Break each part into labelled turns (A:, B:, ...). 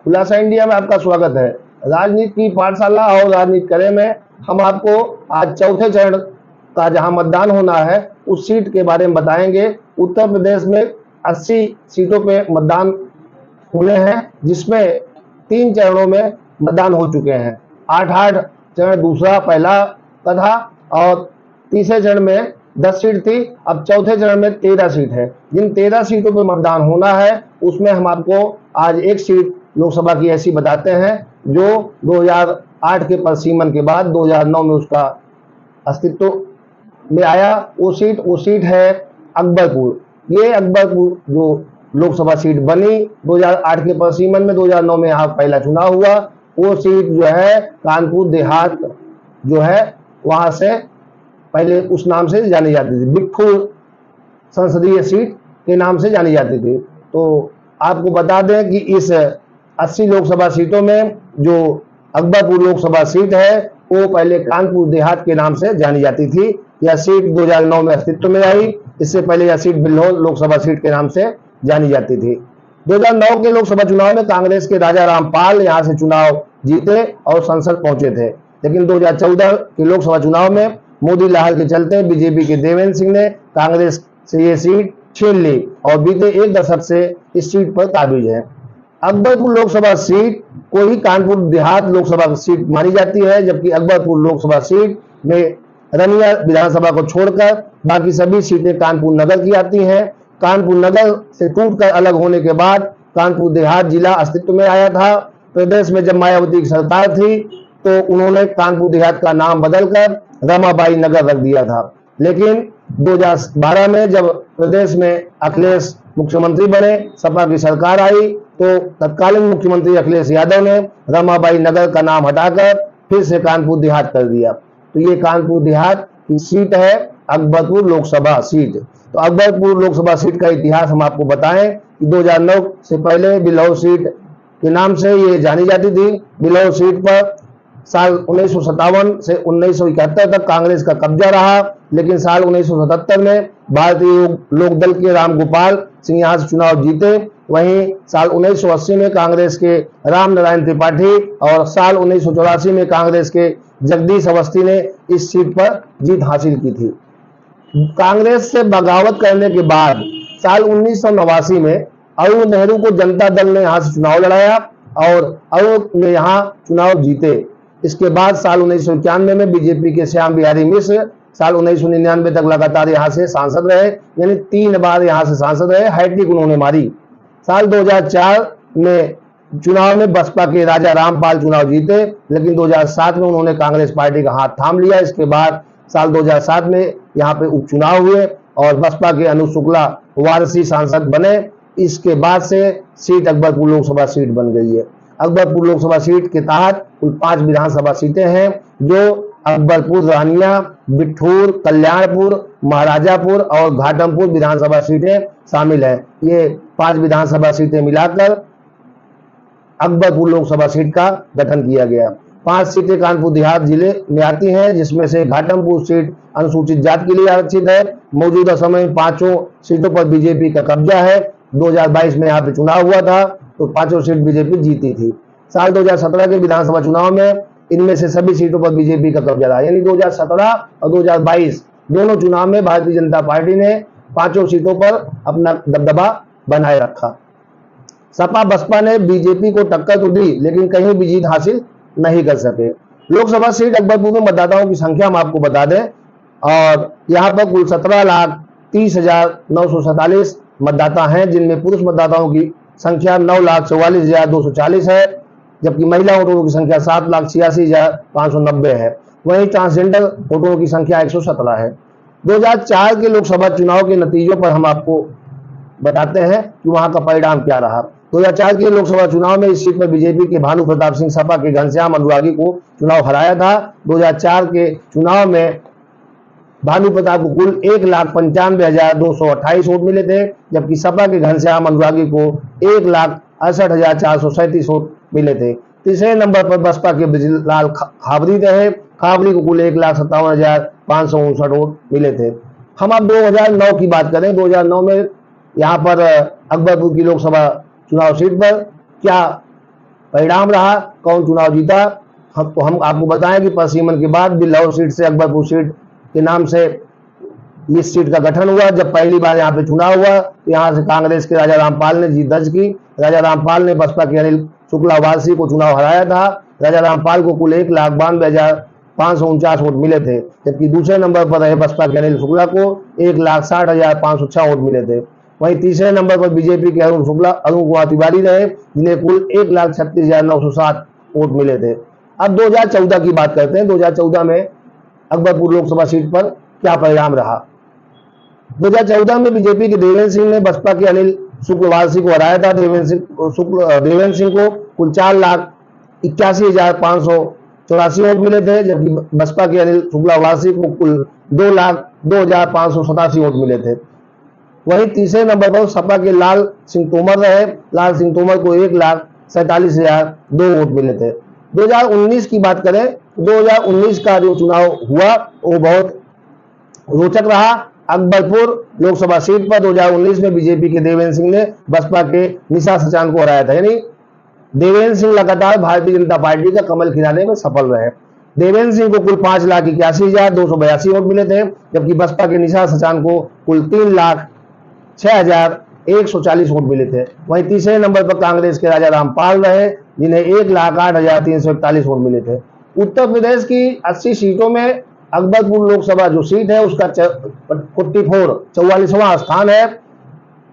A: खुलासा इंडिया में आपका स्वागत है। राजनीति की पाठशाला और राजनीति करे में हम आपको आज चौथे चरण का जहां मतदान होना है उस सीट के बारे में बताएंगे। उत्तर प्रदेश में 80 सीटों पे मतदान होने हैं, जिसमें 3 चरणों में मतदान हो चुके हैं। 8-8 चरण दूसरा पहला का था और तीसरे चरण में 10 सीट थी। अब चौथे चरण में 13 सीट है। जिन 13 सीटों पर मतदान होना है उसमें हम आपको आज एक सीट लोकसभा की ऐसी बताते हैं जो 2008 के परिसीमन के बाद 2009 में उसका अस्तित्व में आया। वो सीट है अकबरपुर। ये अकबरपुर जो लोकसभा सीट बनी 2008 के परिसीमन में, 2009 में यहाँ पहला चुनाव हुआ। वो सीट जो है कानपुर देहात जो है वहां से पहले उस नाम से जानी जाती थी, बिठूर संसदीय सीट के नाम से जानी जाती थी। तो आपको बता दें कि इस 80 लोकसभा सीटों में जो अकबरपुर लोकसभा सीट है वो पहले कानपुर देहात के नाम से जानी जाती थी। यह सीट 2009 में अस्तित्व में आई। इससे पहले यह सीट बिल्हौर लोकसभा सीट के नाम से जानी जाती थी। 2009 के लोकसभा चुनाव में कांग्रेस के राजा रामपाल यहां से चुनाव जीते और संसद पहुंचे थे, लेकिन 2014 के लोकसभा चुनाव में मोदी लहर के चलते बीजेपी के देवेंद्र सिंह ने कांग्रेस से ये सीट छीन ली और बीते एक दशक से इस सीट पर काबिज है। अकबरपुर लोकसभा सीट को ही कानपुर देहात लोकसभा सीट मानी जाती है, जबकि अकबरपुर लोकसभा सीट में रनिया विधानसभा को छोड़कर बाकी सभी सीटें कानपुर नगर की आती हैं। कानपुर नगर से टूटकर अलग होने के बाद कानपुर देहात जिला अस्तित्व में आया था। प्रदेश में जब मायावती की सरकार थी तो उन्होंने कानपुर देहात का नाम बदलकर रमाबाई नगर रख दिया था, लेकिन 2012 में जब प्रदेश में अखिलेश मुख्यमंत्री बने, सपा की सरकार आई, तो तत्कालीन मुख्यमंत्री अखिलेश यादव ने रमाबाई नगर का नाम हटाकर फिर से कानपुर देहात कर दिया। तो ये कानपुर देहात की सीट है अकबरपुर लोकसभा सीट। तो अकबरपुर लोकसभा सीट का इतिहास हम आपको बताएं कि 2009 से पहले बिल्हौर सीट के नाम से ये जानी जाती थी। बिल्हौर सीट पर साल 1957 से 1971 तक कांग्रेस का कब्जा रहा, लेकिन साल 1977 में भारतीय लोक दल के रामगोपाल सिंह यहां से चुनाव जीते। वहीं साल 1980 में कांग्रेस के राम नारायण त्रिपाठी और साल 1984 में कांग्रेस के जगदीश अवस्थी ने इस सीट पर जीत हासिल की थी। कांग्रेस से बगावत करने के बाद साल 1989 में अरुण नेहरू को जनता दल ने यहां से चुनाव लड़ाया और अरुण ने यहां चुनाव जीते। इसके बाद साल 1991 में बीजेपी के श्याम बिहारी मिश्र साल 1999 तक लगातार यहां से सांसद रहे, यानी 3 बार यहां से सांसद रहे। हैट्रिक उन्होंने मारी। साल 2004 में चुनाव में बसपा के राजा रामपाल चुनाव जीते, लेकिन 2007 में उन्होंने कांग्रेस पार्टी का हाथ थाम लिया। इसके बाद साल 2007 में यहाँ पे उपचुनाव हुए और बसपा के अनुज शुक्ला वाराणसी सांसद बने। इसके बाद से सीट अकबरपुर लोकसभा सीट बन गई है। अकबरपुर लोकसभा सीट के तहत कुल 5 विधानसभा सीटें हैं, जो अकबरपुर, रानिया, बिठूर, कल्याणपुर, महाराजापुर और घाटमपुर विधानसभा सीटें शामिल हैं। ये 5 विधानसभा सीटें मिलाकर अकबरपुर लोकसभा सीट का गठन किया गया। 5 सीटें कानपुर देहात जिले में आती हैं, जिसमें से घाटमपुर सीट अनुसूचित जाति के लिए आरक्षित है। मौजूदा समय में 5 सीटों पर बीजेपी का कब्जा है। 2022 में यहाँ पे चुनाव हुआ था तो 5 सीट बीजेपी जीती थी। साल 2017 के विधानसभा चुनाव में इनमें से सभी सीटों पर बीजेपी का कब्जा रहा, यानी 2017 और 2022 दोनों चुनाव में भारतीय जनता पार्टी ने 5 सीटों पर अपना दबदबा बनाए रखा। सपा बसपा ने बीजेपी को टक्कर तो दी, लेकिन कहीं भी जीत हासिल नहीं कर सके। लोकसभा सीट अकबरपुर में मतदाताओं की संख्या हम आपको बता दें, और यहाँ पर कुल 17,30,947 मतदाता हैं, जिनमें पुरुष मतदाताओं की संख्या 9,44,240 है, जबकि महिला वोटरों की संख्या 7,86,590 है। वहीं ट्रांसजेंडर वोटरों की संख्या 117 है। 2004 के लोकसभा चुनाव के नतीजों पर हम आपको बताते हैं कि वहां का परिणाम क्या रहा। 2004 के लोकसभा चुनाव में इस सीट पर बीजेपी के भानु प्रताप सिंह सपा के घनश्याम अनुरागी को चुनाव हराया था। 2004 के चुनाव में भानु प्रताप को कुल 1,95,228 वोट मिले थे, जबकि सपा के घनश्याम अनुरागी को 1,68,437 वोट मिले थे। तीसरे नंबर पर बसपा के ब्रजलाल खाबरी रहे। खाबरी को कुल 1,57,559 वोट मिले थे। हम अब 2009 की बात करें। 2009 में यहाँ पर अकबरपुर की लोकसभा चुनाव सीट पर क्या परिणाम रहा, कौन चुनाव जीता। हम आपको बताएं कि परसिमन के बाद बिल्हौर सीट से अकबरपुर सीट के नाम से इस सीट का गठन हुआ। जब पहली बार यहाँ पे चुनाव हुआ, यहाँ से कांग्रेस के राजा रामपाल ने जीत दर्ज की। राजा रामपाल ने बसपा के अनिल शुक्लावासी को चुनाव हराया था। राजा रामपाल को कुल 1,92,549 वोट मिले थे, जबकि दूसरे नंबर पर रहे बसपा के अनिल शुक्ला को 1,60,506 वोट मिले थे। वहीं तीसरे नंबर पर बीजेपी के अरुण कुमार तिवारी रहे, जिन्हें कुल 1,36,907 वोट मिले थे। अब 2014 की बात करते हैं। 2014 में अकबरपुर लोकसभा सीट पर क्या परिणाम रहा। 2014 में बीजेपी के देवेंद्र सिंह ने बसपा के अनिल शुक्लवासी को हराया था। देवेंद्र सिंह को कुल 4,81,584 वोट मिले थे, जबकि बसपा के अनिल शुक्लवासी को कुल 2,02,587 वोट मिले थे। वहीं तीसरे नंबर पर सपा के लाल सिंह तोमर रहे। लाल सिंह तोमर को 1,47,002 वोट मिले थे। 2019 की बात करें, 2019 का जो चुनाव हुआ वो बहुत रोचक रहा। अकबरपुर लोकसभा सीट पर 2019 में बीजेपी के देवेंद्र सिंह ने बसपा के निशा सचान को हराया था। यानी देवेंद्र सिंह लगातार भारतीय जनता पार्टी का कमल खिलाने में सफल रहे। देवेंद्र सिंह को कुल 5,81,282 वोट मिले थे, जबकि बसपा के निशा सचान को कुल 3,06,140 वोट मिले थे। वहीं तीसरे नंबर पर कांग्रेस के राजा रामपाल रहे, जिन्हें 1,08,341 वोट मिले थे। उत्तर प्रदेश की 80 सीटों में अकबरपुर लोकसभा जो सीट है उसका 44वां स्थान है।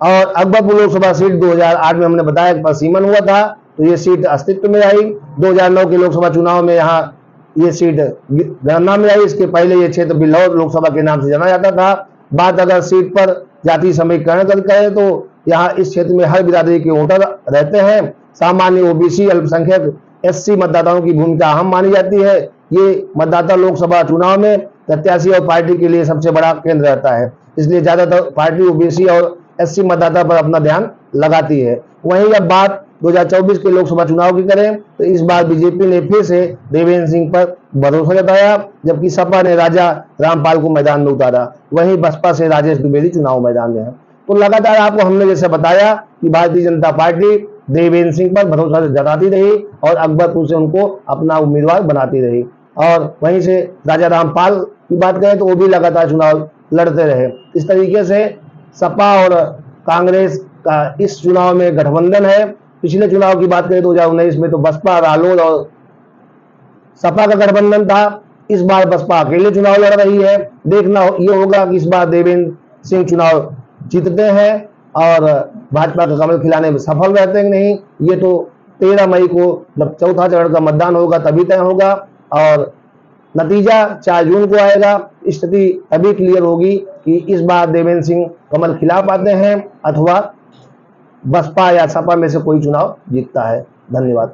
A: और अकबरपुर लोकसभा सीट 2008 में हमने बताया परसिमन हुआ था, तो ये सीट अस्तित्व में आई। 2009 के लोकसभा चुनाव में यहाँ ये सीट गणना में आई। इसके पहले ये क्षेत्र बिल्हौर लोकसभा के नाम से जाना जाता था। बात अगर सीट पर जाति समीकरण करें तो यहाँ इस क्षेत्र में हर बिरादरी के वोटर रहते हैं। सामान्य, ओबीसी, अल्पसंख्यक, एससी मतदाताओं की भूमिका अहम मानी जाती है। ये मतदाता लोकसभा चुनाव में प्रत्याशी और पार्टी के लिए सबसे बड़ा केंद्र रहता है, इसलिए ज्यादातर पार्टी ओबीसी और एससी मतदाता पर अपना ध्यान लगाती है। वहीं अब बात 2024 के लोकसभा चुनाव की करें तो इस बार बीजेपी ने फिर से देवेंद्र सिंह पर भरोसा जताया, जबकि सपा ने राजा रामपाल को मैदान में उतारा। वहीं बसपा से राजेश द्विवेदी चुनाव मैदान में है। तो लगातार आपको हमने जैसे बताया कि भारतीय जनता पार्टी देवेंद्र सिंह पर भरोसा जताती रही और अकबरपुर से उनको अपना उम्मीदवार बनाती रही। और वहीं से राजा रामपाल की बात करें तो वो भी लगातार चुनाव लड़ते रहे। इस तरीके से सपा और कांग्रेस का इस चुनाव में गठबंधन है। पिछले चुनाव की बात करें 2019 में तो बसपा, रालोद और सपा का गठबंधन था। इस बार बसपा अकेले चुनाव लड़ रही है। देखना ये होगा कि इस बार देवेंद्र सिंह चुनाव जीतते हैं और भाजपा का कमल खिलाने में सफल रहते हैं कि नहीं। ये तो 13 मई को जब चौथा चरण का मतदान होगा तभी तय होगा और नतीजा 4 जून को आएगा। स्थिति तभी क्लियर होगी कि इस बार देवेंद्र सिंह कमल खिला पाते हैं अथवा बसपा या सपा में से कोई चुनाव जीतता है। धन्यवाद।